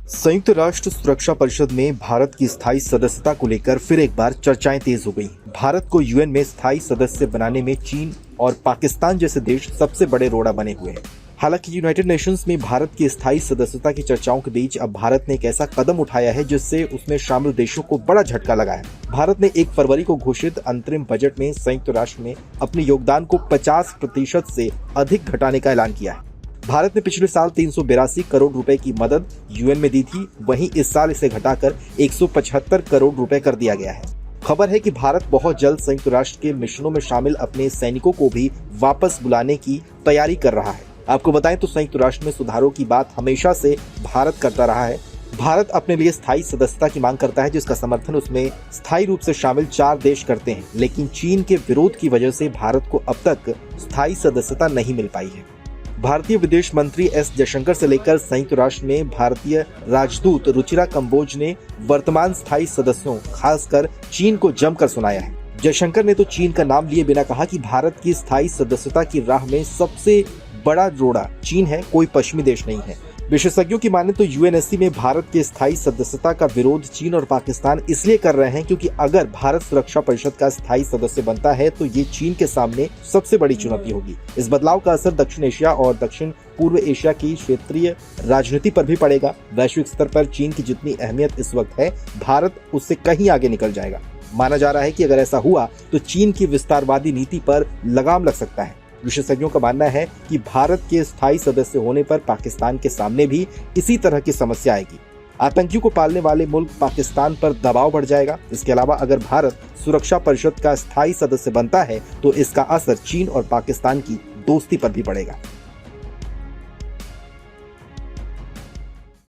संयुक्त राष्ट्र सुरक्षा परिषद में भारत की स्थायी सदस्यता को लेकर फिर एक बार चर्चाएं तेज हो गई। भारत को यूएन में स्थायी सदस्य बनाने में चीन और पाकिस्तान जैसे देश सबसे बड़े रोड़ा बने हुए हैं। हालांकि यूनाइटेड नेशंस में भारत की स्थायी सदस्यता की चर्चाओं के बीच अब भारत ने एक ऐसा कदम उठाया है जिससे उसमें शामिल देशों को बड़ा झटका लगा है। भारत ने 1 फरवरी को घोषित अंतरिम बजट में संयुक्त राष्ट्र में अपने योगदान को 50% से अधिक घटाने का ऐलान किया है। भारत ने पिछले साल 382 करोड़ रुपए की मदद यूएन में दी थी, वहीं इस साल इसे घटाकर 175 करोड़ रुपए कर दिया गया है। खबर है कि भारत बहुत जल्द संयुक्त राष्ट्र के मिशनों में शामिल अपने सैनिकों को भी वापस बुलाने की तैयारी कर रहा है। आपको बताएं तो संयुक्त राष्ट्र में सुधारों की बात हमेशा से भारत करता रहा है। भारत अपने लिए स्थायी सदस्यता की मांग करता है, जिसका समर्थन उसमें स्थायी रूप से शामिल 4 देश करते हैं, लेकिन चीन के विरोध की वजह से भारत को अब तक स्थायी सदस्यता नहीं मिल पाई है। भारतीय विदेश मंत्री एस जयशंकर से लेकर संयुक्त राष्ट्र में भारतीय राजदूत रुचिरा कंबोज ने वर्तमान स्थायी सदस्यों खासकर चीन को जमकर सुनाया है। जयशंकर ने तो चीन का नाम लिए बिना कहा कि भारत की स्थायी सदस्यता की राह में सबसे बड़ा रोड़ा चीन है, कोई पश्चिमी देश नहीं है। विशेषज्ञों की माने तो यूएनएससी में भारत की स्थायी सदस्यता का विरोध चीन और पाकिस्तान इसलिए कर रहे हैं क्योंकि अगर भारत सुरक्षा परिषद का स्थायी सदस्य बनता है तो ये चीन के सामने सबसे बड़ी चुनौती होगी। इस बदलाव का असर दक्षिण एशिया और दक्षिण पूर्व एशिया की क्षेत्रीय राजनीति पर भी पड़ेगा। वैश्विक स्तर पर चीन की जितनी अहमियत इस वक्त है, भारत उससे कहीं आगे निकल जाएगा। माना जा रहा है कि अगर ऐसा हुआ तो चीन की विस्तारवादी नीति पर लगाम लग सकता है। विशेषज्ञों का मानना है कि भारत के स्थायी सदस्य होने पर पाकिस्तान के सामने भी इसी तरह की समस्या आएगी। आतंकियों को पालने वाले मुल्क पाकिस्तान पर दबाव बढ़ जाएगा। इसके अलावा अगर भारत सुरक्षा परिषद का स्थायी सदस्य बनता है तो इसका असर चीन और पाकिस्तान की दोस्ती पर भी पड़ेगा।